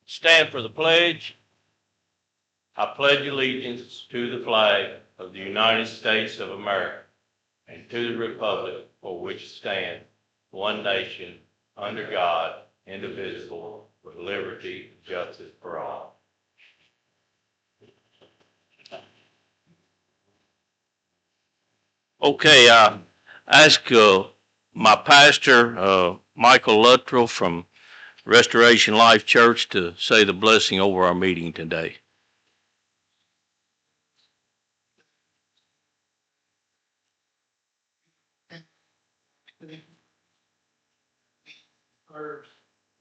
Stand for the pledge. I pledge allegiance to the flag of the United States of America and to the republic for which it stands, one nation, under God, indivisible, with liberty and justice for all. Okay, I ask my pastor, Michael Luttrell from Restoration Life Church, to say the blessing over our meeting today. First,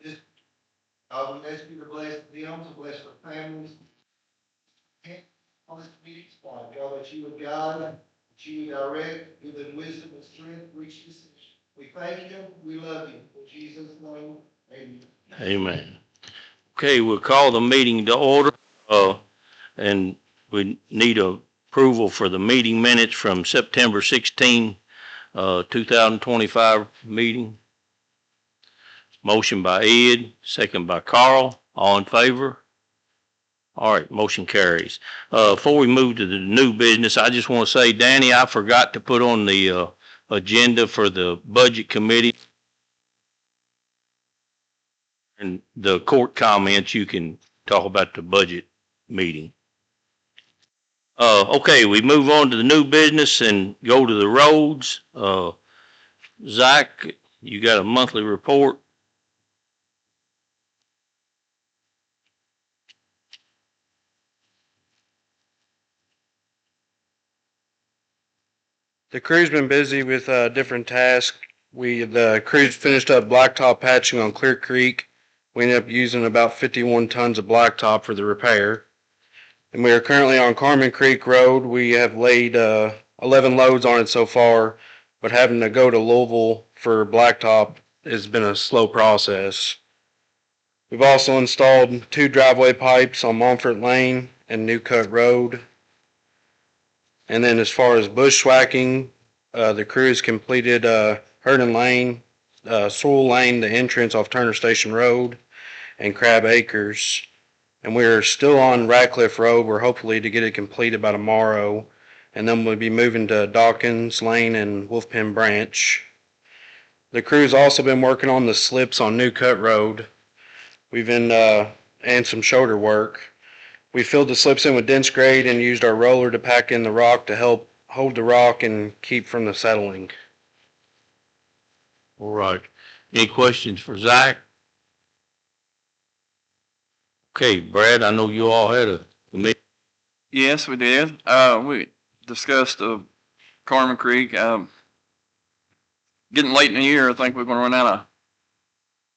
this, God, we ask you to bless them, to bless their families, and on this meeting spot, God, that you would guide, that you would direct, give them wisdom and strength to reach this decision. We thank you, we love you. In Jesus' name, amen. Amen. Okay, we'll call the meeting to order, and we need approval for the meeting minutes from September 16, 2025 meeting. Motion by Ed, second by Carl. All in favor? All right, motion carries. Before we move to the new business, I just want to say, Danny, I forgot to put on the agenda for the budget committee and the court comments. You can talk about the budget meeting. Okay, we move on to the new business and go to the roads. Zach, you got a monthly report? The crew's been busy with different tasks. The crew's finished up blacktop patching on Clear Creek. We ended up using about 51 tons of blacktop for the repair. And we are currently on Carmen Creek Road. We have laid 11 loads on it so far, but having to go to Louisville for blacktop has been a slow process. We've also installed 2 driveway pipes on Montfort Lane and New Cut Road. And then as far as bushwhacking, the crew has completed Herndon Lane, Sewell Lane, the entrance off Turner Station Road, and Crab Acres. And we're still on Ratcliffe Road. We're hopefully to get it completed by tomorrow. And then we'll be moving to Dawkins Lane and Wolfpen Branch. The crew's also been working on the slips on New Cut Road. We've been, and some shoulder work. We filled the slips in with dense grade and used our roller to pack in the rock to help hold the rock and keep from the settling. All right. Any questions for Zach? Okay, Brad, I know you all had a meeting. Yes, we did. We discussed Carmen Creek. Getting late in the year, I think we're going to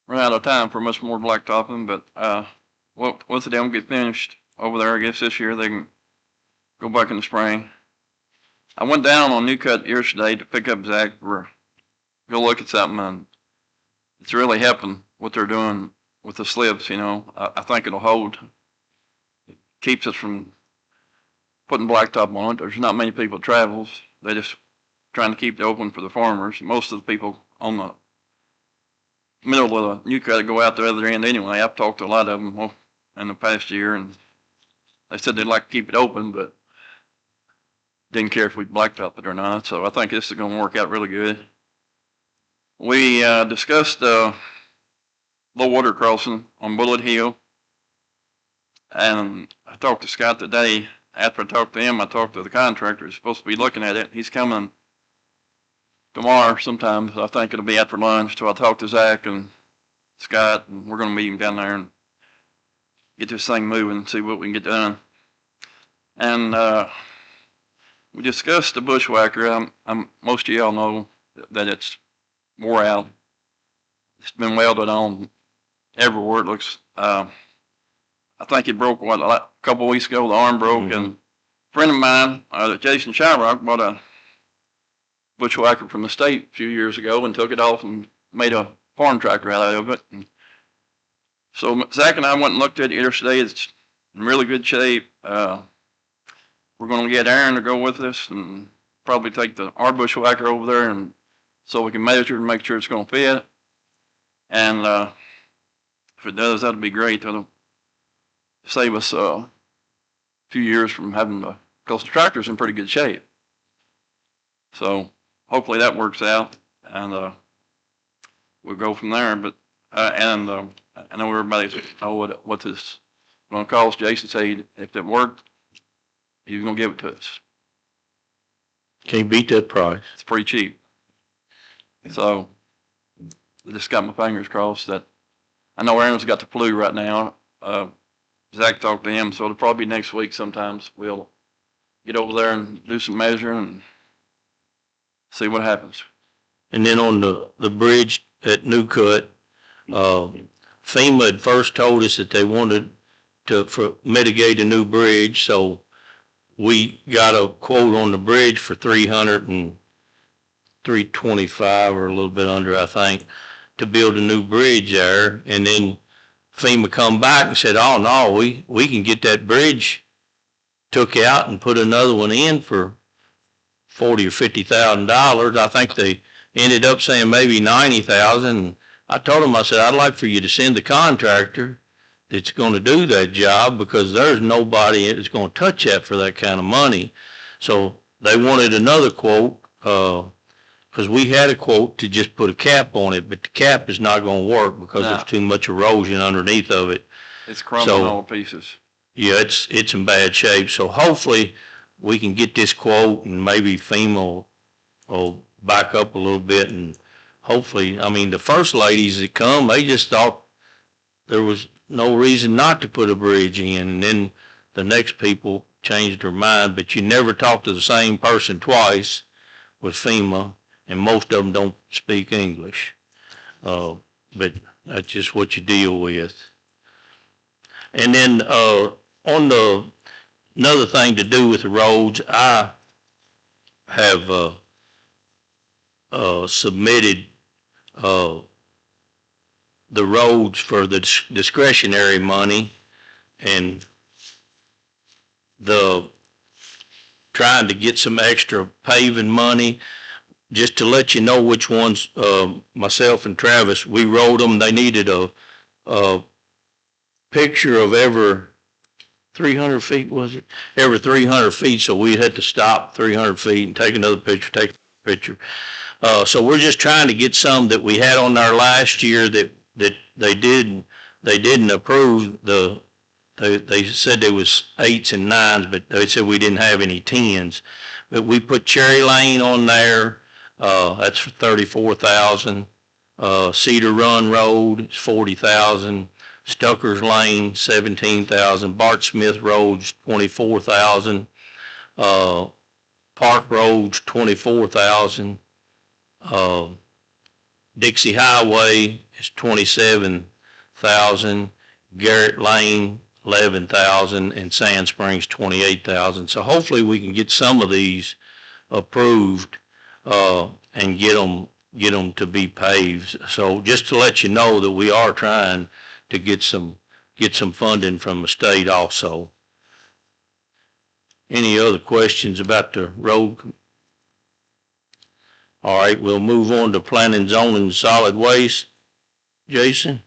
run out of time for much more blacktopping. But once them get finished over there, I guess this year they can go back in the spring. I went down on New Cut yesterday to pick up Zach for go look at something, and it's really helping what they're doing with the slips. You know, I think it'll hold. It keeps us from putting blacktop on it. There's not many people travels. They just trying to keep it open for the farmers. Most of the people on the middle of the New Cut go out the other end anyway. I've talked to a lot of them in the past year, and they said they'd like to keep it open, but didn't care if we blacktop it or not. So I think this is going to work out really good. We discussed low water crossing on Bullet Hill, and I talked to Scott today. After I talked to him, I talked to the contractor who's supposed to be looking at it. He's coming tomorrow sometime. I think it'll be after lunch. So I'll talk to Zach and Scott, and we're going to meet him down there and get this thing moving and see what we can get done. And we discussed the bushwhacker. Most of y'all know that it's wore out. It's been welded on everywhere. It looks. I think it broke a couple of weeks ago. The arm broke, and a friend of mine, Jason Shyrock, bought a bushwhacker from the state a few years ago and took it off and made a farm tractor out of it. And so Zach and I went and looked at it yesterday. It's in really good shape. We're going to get Aaron to go with us and probably take our bushwhacker over there, and so we can measure and make sure it's going to fit. And if it does, that'll be great. That'll save us a few years from having to, because the tractor's in pretty good shape. So hopefully that works out, and we'll go from there. But I know everybody's know what this going to cost. Jason said if it worked, he was going to give it to us. Can't beat that price. It's pretty cheap. So I just got my fingers crossed that I know Aaron's got the flu right now. Zach talked to him, so it'll probably be next week sometimes. We'll get over there and do some measuring and see what happens. And then on the bridge at New Cut, FEMA had first told us that they wanted to mitigate a new bridge, so we got a quote on the bridge for $325 or a little bit under, I think, to build a new bridge there. And then FEMA come back and said, oh no, we can get that bridge took out and put another one in for $40,000 or $50,000. I think they ended up saying maybe $90,000. I told them, I said, I'd like for you to send the contractor that's going to do that job, because there's nobody that's going to touch that for that kind of money. So they wanted another quote, because we had a quote to just put a cap on it, but the cap is not going to work because there's too much erosion underneath of it. It's crumbling all to pieces. Yeah, it's in bad shape. So hopefully we can get this quote, and maybe FEMA will back up a little bit, and hopefully, I mean, the first ladies that come, they just thought there was no reason not to put a bridge in, and then the next people changed their mind. But you never talk to the same person twice with FEMA, and most of them don't speak English. But that's just what you deal with. And then on another thing to do with the roads, I have submitted the roads for the discretionary money, and trying to get some extra paving money. Just to let you know which ones, myself and Travis, we wrote them. They needed a picture of every 300 feet, was it? Every 300 feet, so we had to stop 300 feet and take another picture, take a picture. So we're just trying to get some that we had on there last year that they didn't approve. They said there was 8s and 9s, but they said we didn't have any 10s. But we put Cherry Lane on there. That's for $34,000. Cedar Run Road is $40,000. Stucker's Lane, $17,000. Bart Smith Road's $24,000. Park Road's $24,000. Dixie Highway is $27,000. Garrett Lane, $11,000, and Sand Springs, $28,000. So hopefully we can get some of these approved and get them to be paved. So just to let you know that we are trying to get some funding from the state also. Any other questions about the road? All right, we'll move on to planning, zoning, and solid waste. Jason?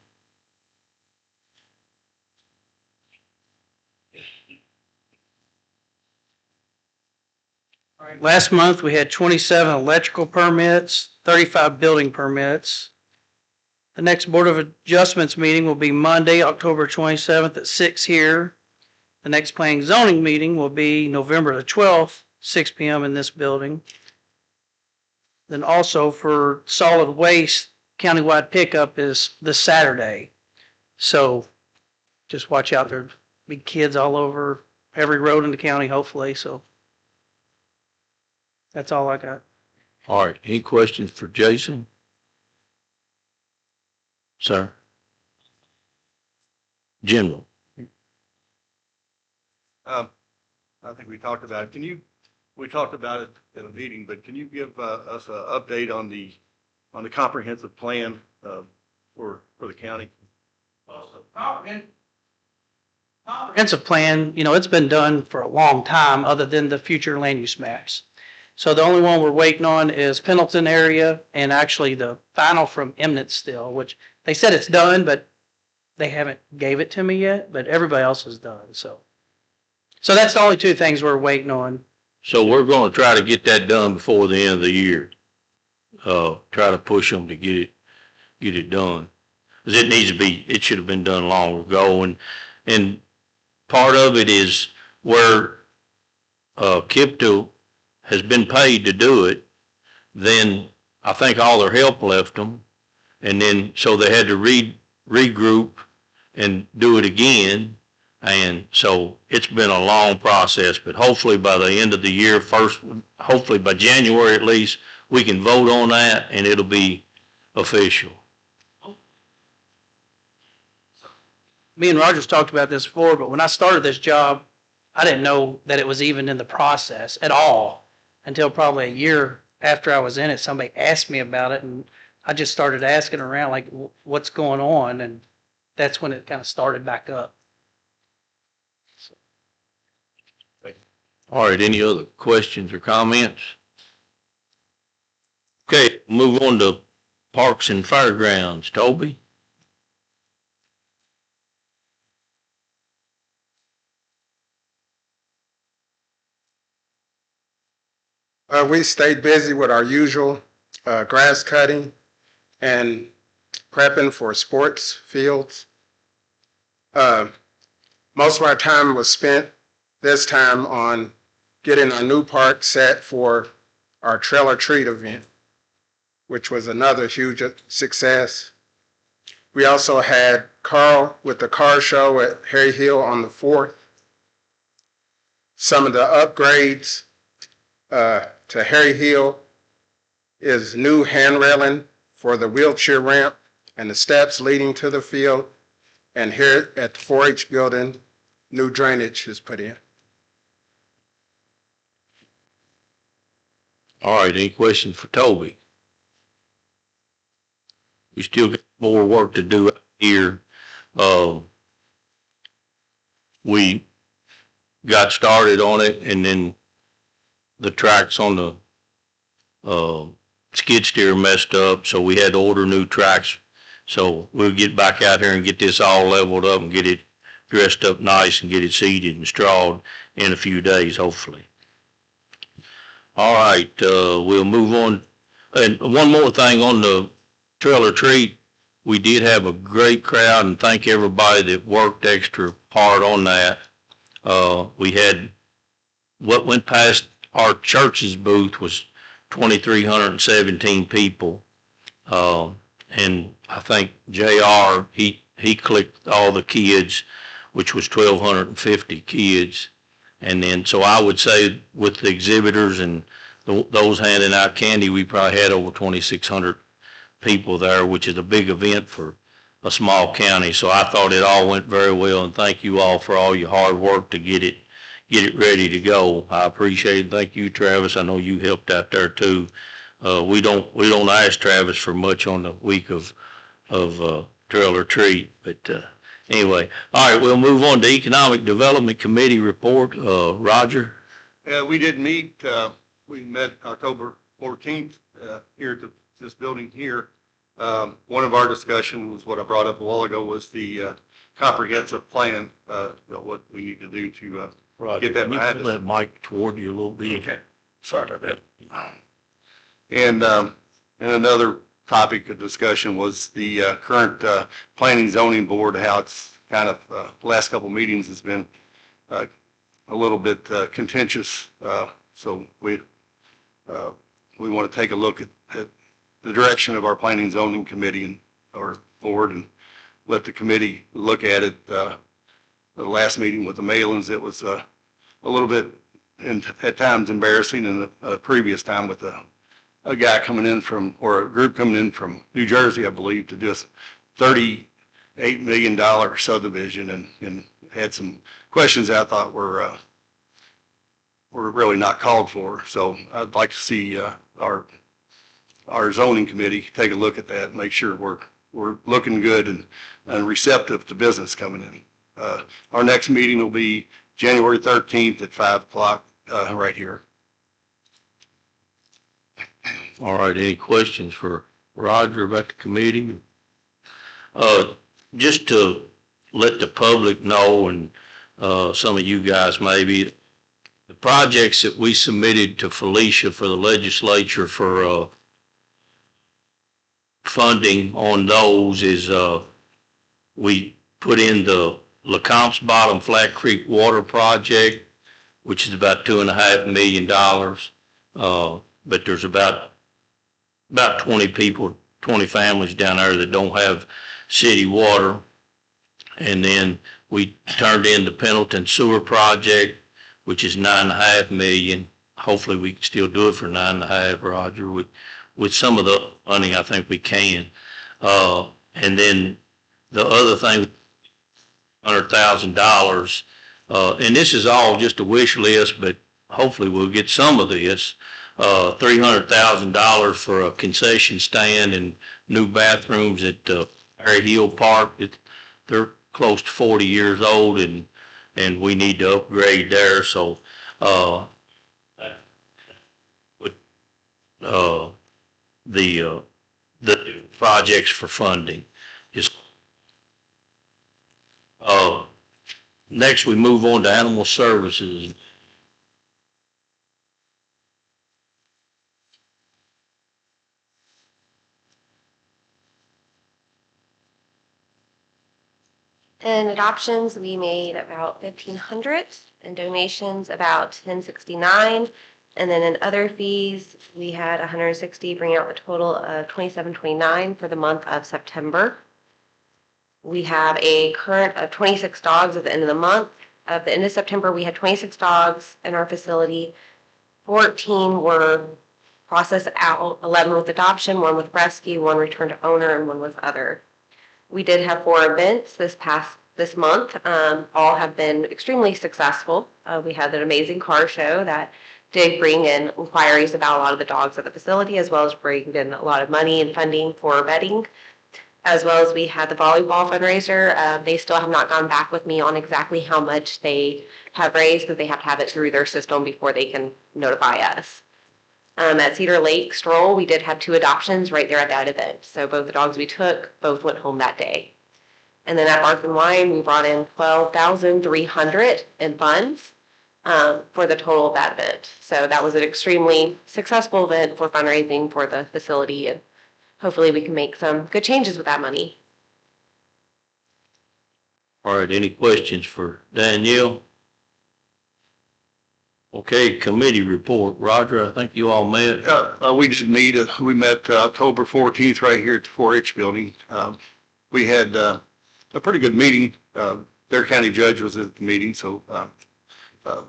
All right, last month we had 27 electrical permits, 35 building permits. The next Board of Adjustments meeting will be Monday, October 27th at 6 here. The next planning zoning meeting will be November the 12th, 6 p.m. in this building. Then also for solid waste, countywide pickup is this Saturday. So just watch out. There'll be kids all over every road in the county, hopefully. So that's all I got. All right, any questions for Jason? Sir? General? I think we talked about it. We talked about it in a meeting, but can you give us an update on the comprehensive plan for the county? Comprehensive plan, it's been done for a long time other than the future land use maps. So the only one we're waiting on is Pendleton area, and actually the final from Eminence still, which they said it's done, but they haven't gave it to me yet, but everybody else is done, so. So that's the only two things we're waiting on. So we're gonna try to get that done before the end of the year. Try to push them to get it done. 'Cause it should have been done long ago, and part of it is where, Kipto has been paid to do it, then I think all their help left them, and then, so they had to regroup and do it again. And so it's been a long process, but hopefully by the end of the year, hopefully by January at least, we can vote on that and it'll be official. Me and Rogers talked about this before, but when I started this job, I didn't know that it was even in the process at all until probably a year after I was in it. Somebody asked me about it, and I just started asking around, like, what's going on? And that's when it kind of started back up. All right, any other questions or comments? Okay, move on to Parks and Fairgrounds. Toby? We stayed busy with our usual grass cutting and prepping for sports fields. Most of our time was spent this time on getting a new park set for our Trail or Treat event, which was another huge success. We also had Carl with the car show at Harry Hill on the 4th. Some of the upgrades to Harry Hill is new hand railing for the wheelchair ramp and the steps leading to the field. And here at the 4-H building, new drainage is put in. All right, any questions for Toby? We still got more work to do here. We got started on it, and then the tracks on the skid steer messed up, so we had to order new tracks. So we'll get back out here and get this all leveled up and get it dressed up nice and get it seeded and strawed in a few days, hopefully. All right, we'll move on. And one more thing on the Trail or Treat. We did have a great crowd, and thank everybody that worked extra hard on that. We had, what went past our church's booth was 2,317 people. And I think JR, he clicked all the kids, which was 1,250 kids. And then, so I would say with the exhibitors and those handing out candy, we probably had over 2,600 people there, which is a big event for a small county. So I thought it all went very well, and thank you all for all your hard work to get it ready to go. I appreciate it. Thank you, Travis. I know you helped out there too. We don't ask Travis for much on the week of Trail or Treat, but anyway, all right, we'll move on to Economic Development Committee report. Roger. We did meet. We met October 14th here at this building here. One of our discussions was what I brought up a while ago was the comprehensive plan. What we need to do to get that behind us. That mic toward you a little bit. Okay. Sorry about that. And another topic of discussion was the current planning zoning board, how it's kind of last couple meetings has been a little bit contentious. So we want to take a look at the direction of our planning zoning committee and our board and let the committee look at it. The last meeting with the mailings, it was a little bit at times embarrassing, and the previous time with a guy coming in from, or a group coming in from New Jersey, I believe, to do a $38 million subdivision and had some questions I thought were really not called for. So I'd like to see our zoning committee take a look at that and make sure we're looking good and receptive to business coming in. Our next meeting will be January 13th at 5 o'clock right here. All right, any questions for Roger about the committee? Just to let the public know and, some of you guys maybe, the projects that we submitted to Felicia for the legislature for, funding on those is, we put in the LeComp's Bottom Flat Creek Water Project, which is about $2.5 million. But there's about 20 people, 20 families down there that don't have city water. And then we turned in the Pendleton Sewer Project, which is $9.5 million. Hopefully we can still do it for 9.5, Roger. With some of the money, I think we can. And then the other thing, $100,000, and this is all just a wish list, but hopefully we'll get some of this. $300,000 for a concession stand and new bathrooms at Harry Hill Park. They're close to 40 years old, and we need to upgrade there. So, the projects for funding. Just, next we move on to animal services. In adoptions, we made about 1,500, and donations about 1069. And then in other fees, we had 160, bringing out the total of 2729 for the month of September. We have a current of 26 dogs at the end of the month. At the end of September, we had 26 dogs in our facility. 14 were processed out, 11 with adoption, 1 with rescue, 1 returned to owner, and 1 with other. We did have 4 events this month. All have been extremely successful. We had an amazing car show that did bring in inquiries about a lot of the dogs at the facility, as well as bring in a lot of money and funding for vetting. As well as we had the volleyball fundraiser. They still have not gone back with me on exactly how much they have raised, because they have to have it through their system before they can notify us. At Cedar Lake Stroll, we did have 2 adoptions right there at that event. So both the dogs we took, both went home that day. And then at Bark and Wine, we brought in $12,300 in funds for the total of that event. So that was an extremely successful event for fundraising for the facility, and hopefully we can make some good changes with that money. All right, any questions for Danielle? Okay, committee report. Roger, I think you all met. We did meet, we met October 14th right here at the 4-H building. We had a pretty good meeting. Their county judge was at the meeting, so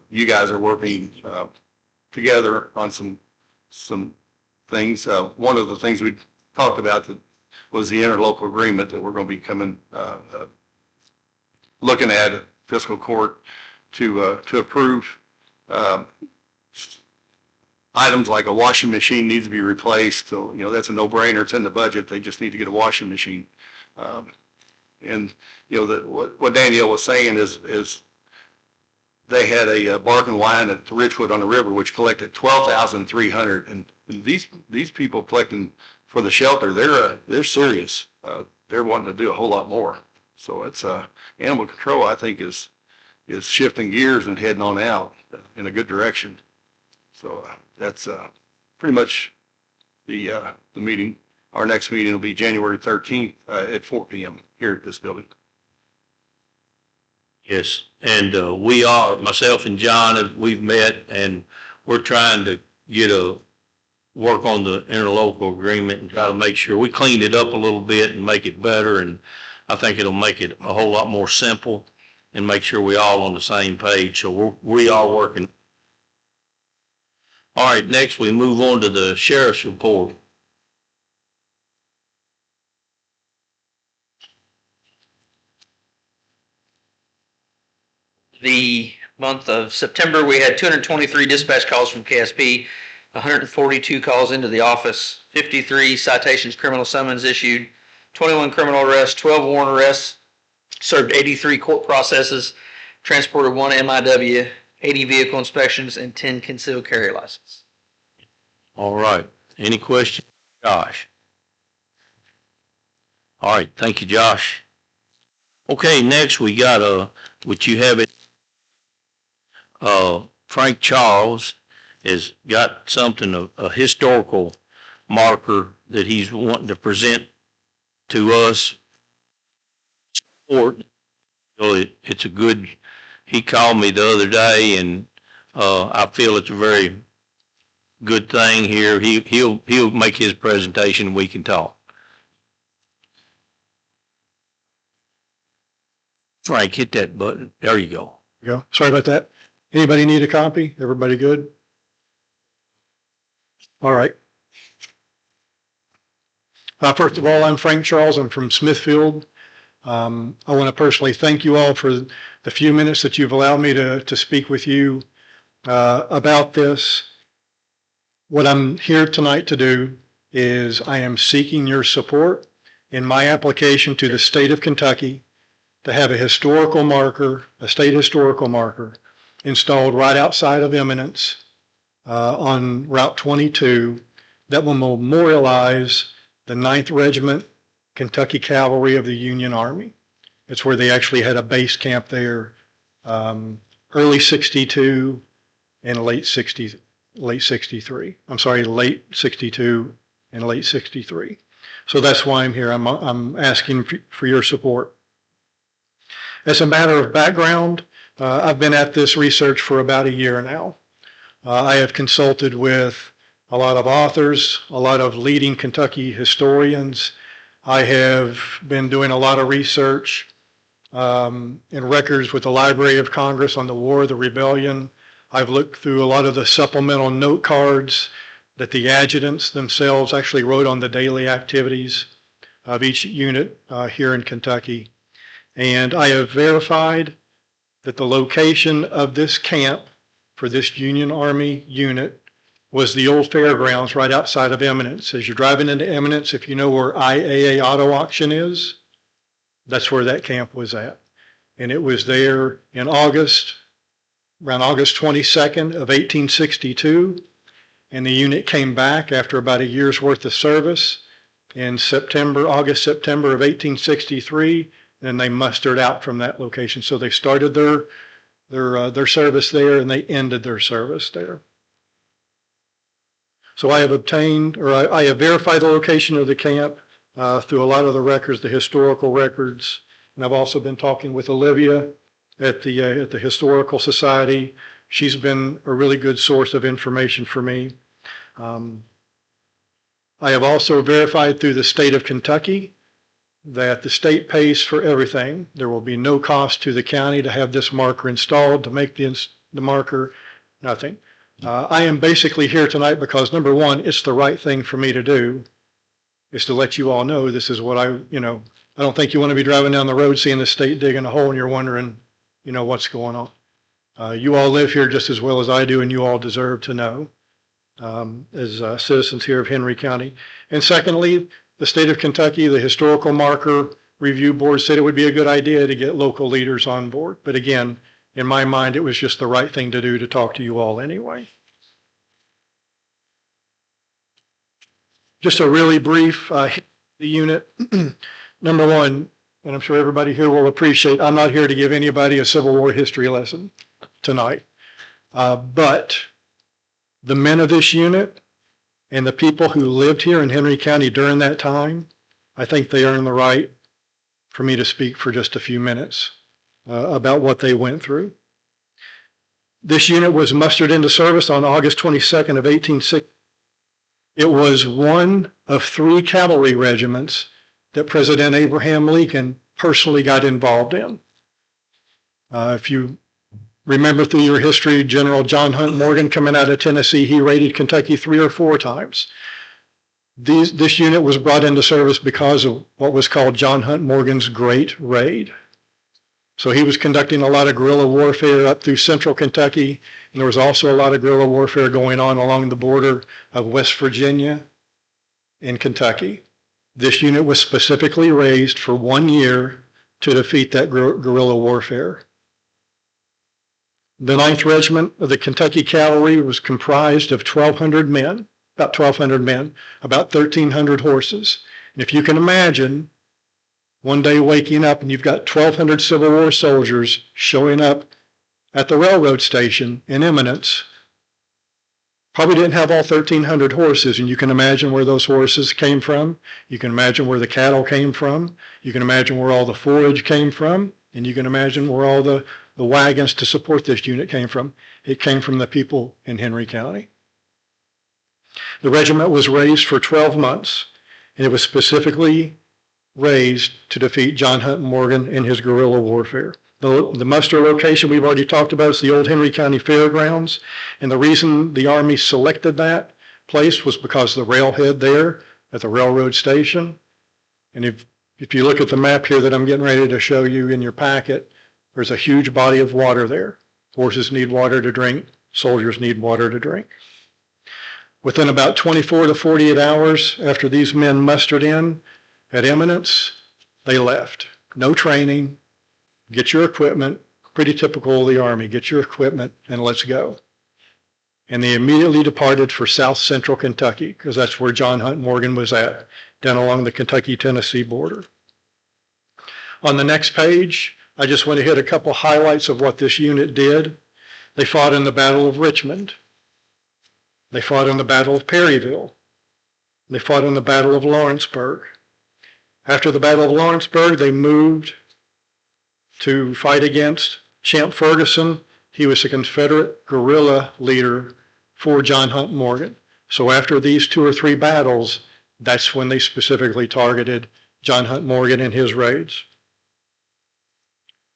you guys are working together on some things. One of the things we talked about was the interlocal agreement that we're going to be coming, looking at fiscal court to approve. Items like a washing machine needs to be replaced. So, that's a no-brainer. It's in the budget. They just need to get a washing machine. And, what Danielle was saying is they had a Bark and Wine at Ridgewood on the River, which collected 12,300. And these people collecting for the shelter, they're serious. They're wanting to do a whole lot more. So it's animal control, I think, is shifting gears and heading on out in a good direction. So that's pretty much the meeting. Our next meeting will be January 13th at 4 p.m. here at this building. Yes, and we are, myself and John, we've met, and we're trying to work on the interlocal agreement and try to make sure we clean it up a little bit and make it better. And I think it'll make it a whole lot more simple and make sure we all on the same page. So we are working. All right, next we move on to the sheriff's report. The month of September, we had 223 dispatch calls from KSP, 142 calls into the office, 53 citations, criminal summons issued, 21 criminal arrests, 12 warrant arrests, served 83 court processes, transported 1 MIW, 80 vehicle inspections, and 10 concealed carry licenses. All right. Any questions? Josh? All right. Thank you, Josh. Okay, next we got, which you have it, Frank Charles has got something, a historical marker that he's wanting to present to us. Or, so it's a good, he called me the other day and, I feel it's a very good thing here. He'll make his presentation and we can talk. Frank, hit that button. There you go. Go. Sorry about that. Anybody need a copy? Everybody good? All right. First of all, I'm Frank Charles. I'm from Smithfield. I want to personally thank you all for the few minutes that you've allowed me to speak with you about this. What I'm here tonight to do is I am seeking your support in my application to the state of Kentucky to have a historical marker, a state historical marker, installed right outside of Eminence on Route 22 that will memorialize the 9th Regiment Kentucky Cavalry of the Union Army. It's where they actually had a base camp there early 62 and late 63. I'm sorry, late 62 and late 63. So that's why I'm here. I'm asking for your support. As a matter of background, I've been at this research for about a year now. I have consulted with a lot of authors, a lot of leading Kentucky historians. I have been doing a lot of research in records with the Library of Congress on the War of the Rebellion. I've looked through a lot of the supplemental note cards that the adjutants themselves actually wrote on the daily activities of each unit here in Kentucky. And I have verified that the location of this camp for this Union Army unit was the old fairgrounds right outside of Eminence. As you're driving into Eminence, if you know where IAA Auto Auction is, that's where that camp was at. And it was there in August, around August 22nd of 1862. And the unit came back after about a year's worth of service in August, September of 1863. And they mustered out from that location. So they started their service there and they ended their service there. So I have obtained, or I have verified the location of the camp through a lot of the records, the historical records. And I've also been talking with Olivia at the Historical Society. She's been a really good source of information for me. I have also verified through the state of Kentucky that the state pays for everything. There will be no cost to the county to have this marker installed, to make the marker, nothing. I am basically here tonight because, number one, it's the right thing for me to do, is to let you all know this is what I don't think you want to be driving down the road seeing the state digging a hole and you're wondering, what's going on. You all live here just as well as I do, and you all deserve to know as citizens here of Henry County. And secondly, the state of Kentucky, the Historical Marker Review Board said it would be a good idea to get local leaders on board. But again, in my mind, it was just the right thing to do to talk to you all anyway. Just a really brief the unit. Number one, and I'm sure everybody here will appreciate, I'm not here to give anybody a Civil War history lesson tonight. But the men of this unit and the people who lived here in Henry County during that time, I think they earn the right for me to speak for just a few minutes about what they went through. This unit was mustered into service on August 22nd of 1860. It was one of 3 cavalry regiments that President Abraham Lincoln personally got involved in. If you remember through your history, General John Hunt Morgan coming out of Tennessee, he raided Kentucky 3 or 4 times. This unit was brought into service because of what was called John Hunt Morgan's Great Raid. So he was conducting a lot of guerrilla warfare up through central Kentucky, and there was also a lot of guerrilla warfare going on along the border of West Virginia and Kentucky. This unit was specifically raised for 1 year to defeat that guerrilla warfare. The 9th Regiment of the Kentucky Cavalry was comprised of 1,200 men, about 1,200 men, about 1,300 horses. And if you can imagine, one day waking up and you've got 1,200 Civil War soldiers showing up at the railroad station in Eminence. Probably didn't have all 1,300 horses, and you can imagine where those horses came from. You can imagine where the cattle came from. You can imagine where all the forage came from, and you can imagine where all the wagons to support this unit came from. It came from the people in Henry County. The regiment was raised for 12 months, and it was specifically raised to defeat John Hunt Morgan in his guerrilla warfare. The muster location we've already talked about is the old Henry County Fairgrounds, and the reason the Army selected that place was because the railhead there at the railroad station. And if you look at the map here that I'm getting ready to show you in your packet, there's a huge body of water there. Horses need water to drink, soldiers need water to drink. Within about 24 to 48 hours after these men mustered in at Eminence, they left. No training. Get your equipment, pretty typical of the Army, get your equipment and let's go. And they immediately departed for South Central Kentucky, because that's where John Hunt Morgan was at, down along the Kentucky-Tennessee border. On the next page, I just want to hit a couple highlights of what this unit did. They fought in the Battle of Richmond. They fought in the Battle of Perryville. They fought in the Battle of Lawrenceburg. After the Battle of Lawrenceburg, they moved to fight against Champ Ferguson. He was a Confederate guerrilla leader for John Hunt Morgan. So after these 2 or 3 battles, that's when they specifically targeted John Hunt Morgan and his raids.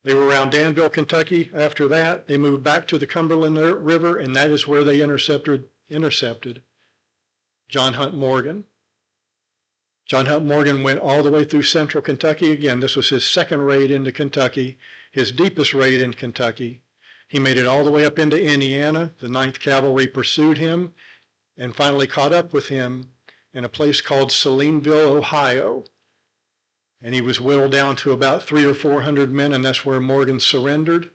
They were around Danville, Kentucky. After that, they moved back to the Cumberland River, and that is where they intercepted John Hunt Morgan. John Hunt Morgan went all the way through central Kentucky. Again, this was his second raid into Kentucky, his deepest raid in Kentucky. He made it all the way up into Indiana. The 9th Cavalry pursued him and finally caught up with him in a place called Salineville, Ohio. And he was whittled down to about 300 or 400 men, and that's where Morgan surrendered.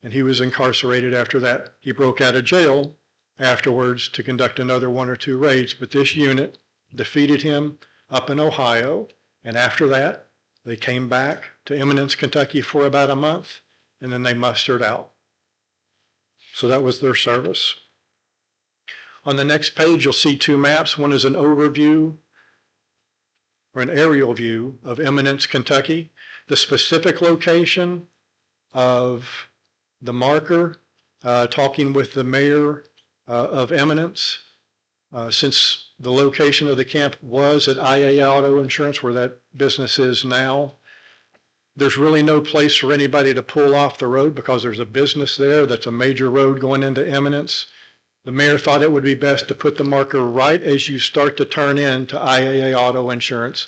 And he was incarcerated after that. He broke out of jail afterwards to conduct another 1 or 2 raids, but this unit defeated him up in Ohio, and after that, they came back to Eminence, Kentucky for about a month, and then they mustered out. So that was their service. On the next page, you'll see 2 maps. One is an overview or an aerial view of Eminence, Kentucky. The specific location of the marker, talking with the mayor of Eminence, since the location of the camp was at IA Auto Insurance, where that business is now, there's really no place for anybody to pull off the road because there's a business there that's a major road going into Eminence. The mayor thought it would be best to put the marker right as you start to turn into IAA Auto Insurance,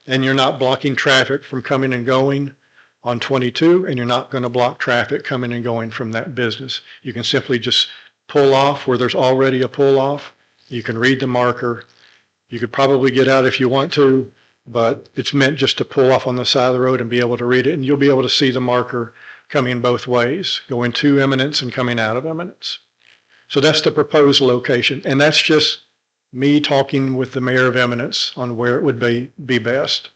and you're not blocking traffic from coming and going on 22, and you're not going to block traffic coming and going from that business. You can simply just pull off where there's already a pull off. You can read the marker. You could probably get out if you want to, but it's meant just to pull off on the side of the road and be able to read it, and you'll be able to see the marker coming both ways, going to Eminence and coming out of Eminence. So that's the proposed location, and that's just me talking with the mayor of Eminence on where it would be best.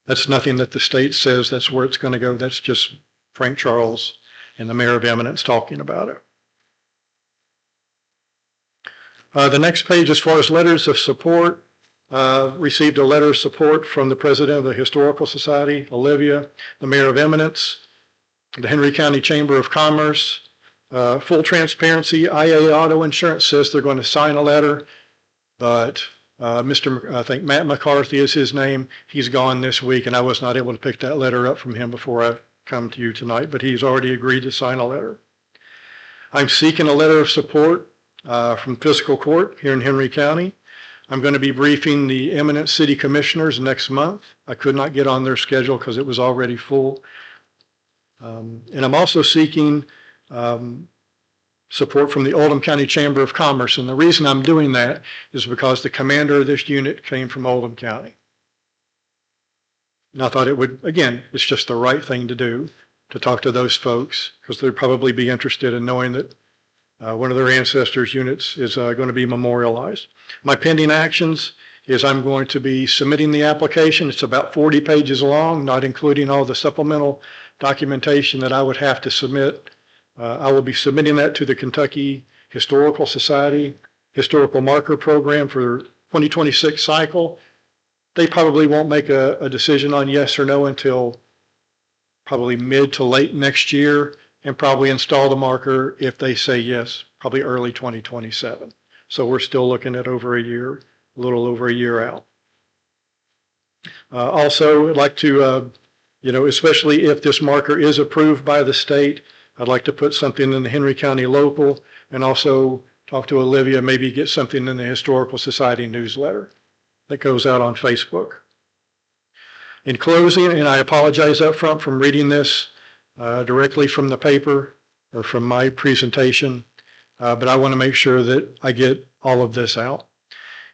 That's nothing that the state says that's where it's going to go. That's just Frank Charles and the mayor of Eminence talking about it. The next page, as far as letters of support, received a letter of support from the president of the Historical Society, Olivia, the mayor of Eminence, the Henry County Chamber of Commerce. Full transparency, IA Auto Insurance says they're going to sign a letter, but I think Matt McCarthy is his name. He's gone this week, and I was not able to pick that letter up from him before I come to you tonight, but he's already agreed to sign a letter. I'm seeking a letter of support from Fiscal Court here in Henry County. I'm going to be briefing the Eminence City Commissioners next month. I could not get on their schedule because it was already full. And I'm also seeking support from the Oldham County Chamber of Commerce. And the reason I'm doing that is because the commander of this unit came from Oldham County. And I thought it would, again, it's just the right thing to do, to talk to those folks, because they'd probably be interested in knowing that one of their ancestors' units is going to be memorialized. My pending actions is I'm going to be submitting the application. It's about 40 pages long, not including all the supplemental documentation that I would have to submit. I will be submitting that to the Kentucky Historical Society Historical Marker Program for 2026 cycle. They probably won't make a decision on yes or no until probably mid to late next year, and probably install the marker if they say yes, probably early 2027. So we're still looking at over a year, a little over a year out. Also, I'd like to, especially if this marker is approved by the state, I'd like to put something in the Henry County Local, and also talk to Olivia, maybe get something in the Historical Society newsletter that goes out on Facebook. In closing, and I apologize up front from reading this directly from the paper or from my presentation, but I want to make sure that I get all of this out.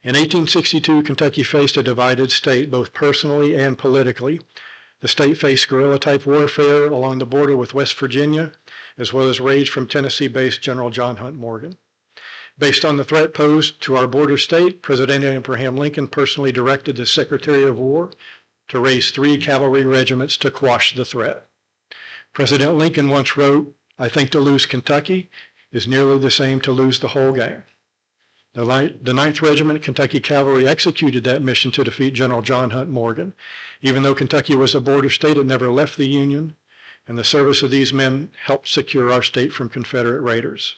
In 1862, Kentucky faced a divided state, both personally and politically. The state faced guerrilla-type warfare along the border with West Virginia, as well as raids from Tennessee-based General John Hunt Morgan. Based on the threat posed to our border state, President Abraham Lincoln personally directed the Secretary of War to raise 3 cavalry regiments to quash the threat. President Lincoln once wrote, "I think to lose Kentucky is nearly the same to lose the whole game." The 9th Regiment Kentucky Cavalry executed that mission to defeat General John Hunt Morgan. Even though Kentucky was a border state, it never left the Union, and the service of these men helped secure our state from Confederate raiders.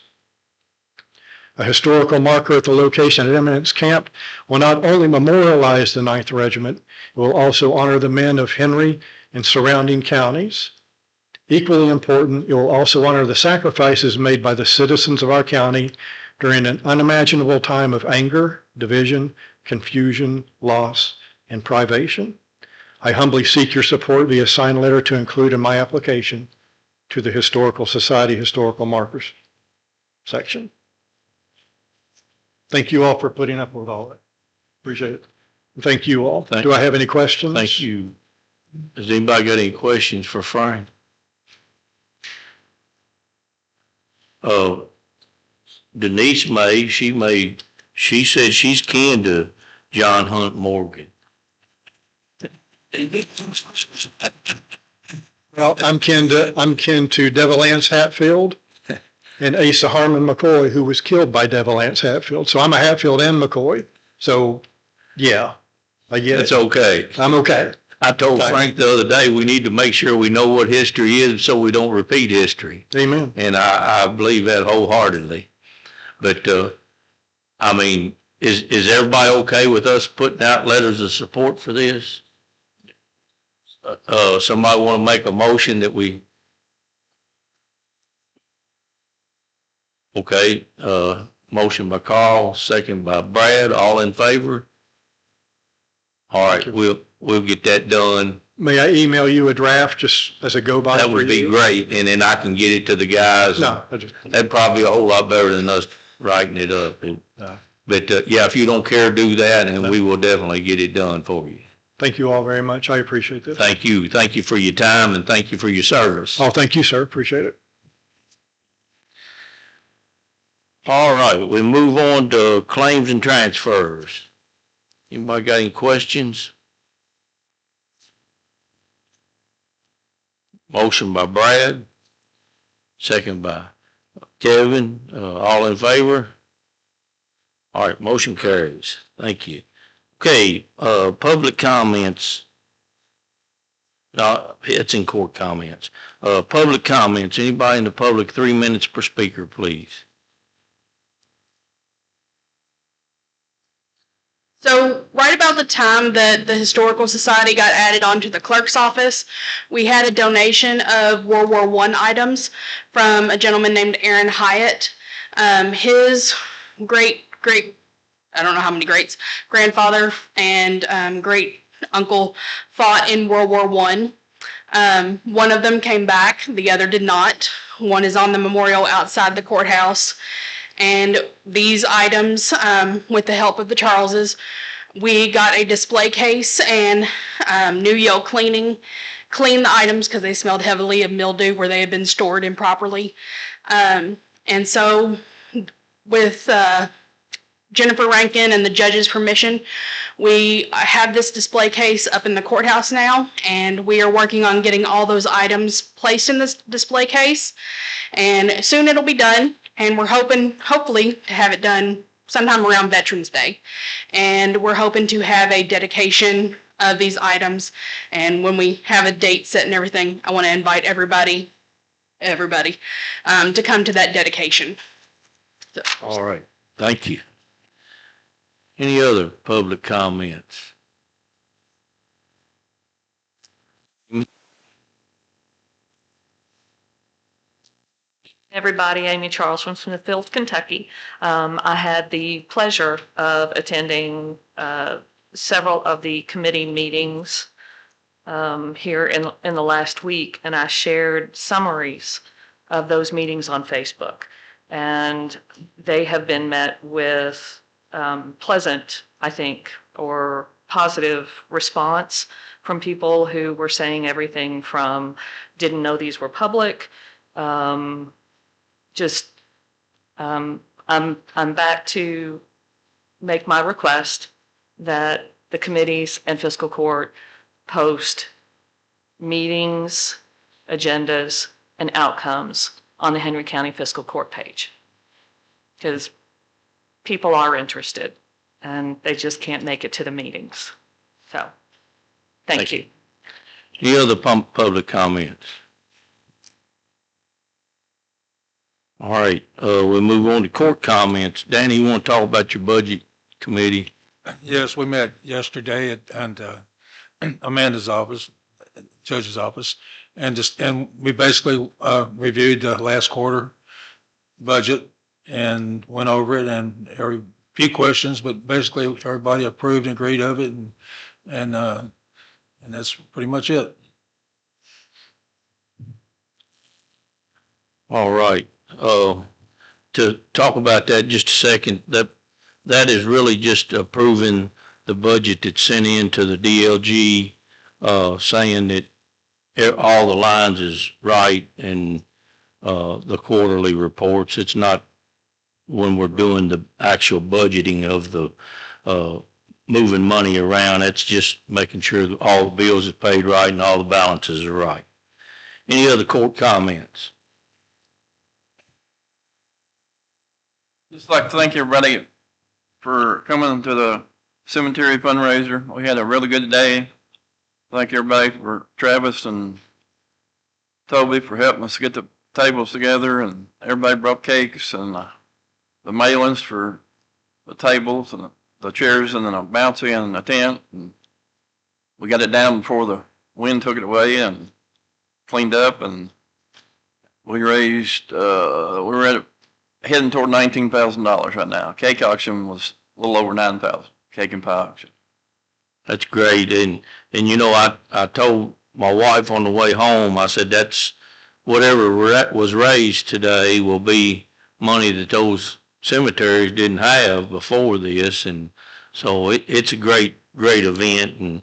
A historical marker at the location at Eminence Camp will not only memorialize the 9th Regiment, it will also honor the men of Henry and surrounding counties. Equally important, it will also honor the sacrifices made by the citizens of our county during an unimaginable time of anger, division, confusion, loss, and privation. I humbly seek your support via signed letter to include in my application to the Historical Society Historical Markers section. Thank you all for putting up with all that. Appreciate it. Thank you all. Do I have any questions? Thank you. Has anybody got any questions for Frank? Denise May, she said she's kin to John Hunt Morgan. Well, I'm kin to Devil Anse Hatfield and Asa Harmon McCoy, who was killed by Devil Anse Hatfield. So I'm a Hatfield and McCoy. So, yeah, I get It's it. okay. I'm okay. I told Frank the other day, we need to make sure we know what history is so we don't repeat history. Amen. And I believe that wholeheartedly. But, I mean, is everybody okay with us putting out letters of support for this? Somebody want to make a motion that we? Okay, motion by Carl, second by Brad, all in favor? All right, we'll get that done. May I email you a draft just as a go-by? That would be great, and then I can get it to the guys. No, That'd probably be a whole lot better than us writing it up. No. But, yeah, if you don't care, do that, and we will definitely get it done for you. Thank you all very much. I appreciate this. Thank you. Thank you for your time, and thank you for your service. Oh, thank you, sir. Appreciate it. All right, we move on to claims and transfers. Anybody got any questions? Motion by Brad, second by Kevin. All in favor? All right, motion carries. Thank you. Okay, public comments. It's in court comments. Public comments. Anybody in the public, 3 minutes per speaker, please. So right about the time that the Historical Society got added onto the clerk's office, we had a donation of World War I items from a gentleman named Aaron Hyatt. His I don't know how many greats, grandfather and great uncle fought in World War I. One of them came back, the other did not. One is on the memorial outside the courthouse. And these items, with the help of the Charleses, we got a display case and New Yale cleaned the items because they smelled heavily of mildew where they had been stored improperly. And so with Jennifer Rankin and the judge's permission, we have this display case up in the courthouse now, and we are working on getting all those items placed in this display case. And soon it'll be done, and we're hopefully, to have it done sometime around Veterans Day. And we're hoping to have a dedication of these items. And when we have a date set and everything, I want to invite everybody, to come to that dedication. So. All right, thank you. Any other public comments? Everybody, Amy Charles from Smithfield, Kentucky. I had the pleasure of attending several of the committee meetings here in the last week, and I shared summaries of those meetings on Facebook. And they have been met with pleasant, I think, or positive response from people who were saying everything from didn't know these were public, I'm back to make my request that the committees and fiscal court post meetings, agendas, and outcomes on the Henry County Fiscal Court page. Because people are interested and they just can't make it to the meetings. So, thank you. Any other public comments? All right, we'll move on to court comments. Danny, you want to talk about your budget committee? Yes, we met yesterday at Amanda's office, judge's office, and we basically reviewed the last quarter budget and went over it, and a few questions, but basically everybody approved and agreed of it, and that's pretty much it. All right. To talk about that just a second, that is really just approving the budget that's sent in to the DLG, saying that all the lines is right and the quarterly reports. It's not when we're doing the actual budgeting of the moving money around. It's just making sure that all the bills is paid right and all the balances are right. Any other court comments? Just like to thank everybody for coming to the cemetery fundraiser. We had a really good day. Thank everybody for Travis and Toby for helping us get the tables together, and everybody brought cakes and the mailings for the tables and the chairs and then a bouncy and a tent. And we got it down before the wind took it away and cleaned up, and we raised, we're heading toward $19,000 right now. Cake auction was a little over $9,000. Cake and pie auction. That's great. And you know, I told my wife on the way home, I said, that's whatever was raised today will be money that those cemeteries didn't have before this. And so it's a great event. And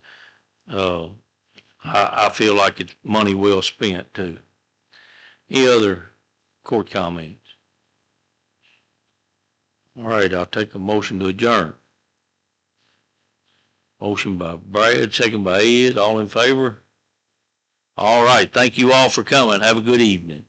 I feel like it's money well spent too. Any other court comments? All right, I'll take a motion to adjourn. Motion by Brad, second by Ed, all in favor? All right, thank you all for coming. Have a good evening.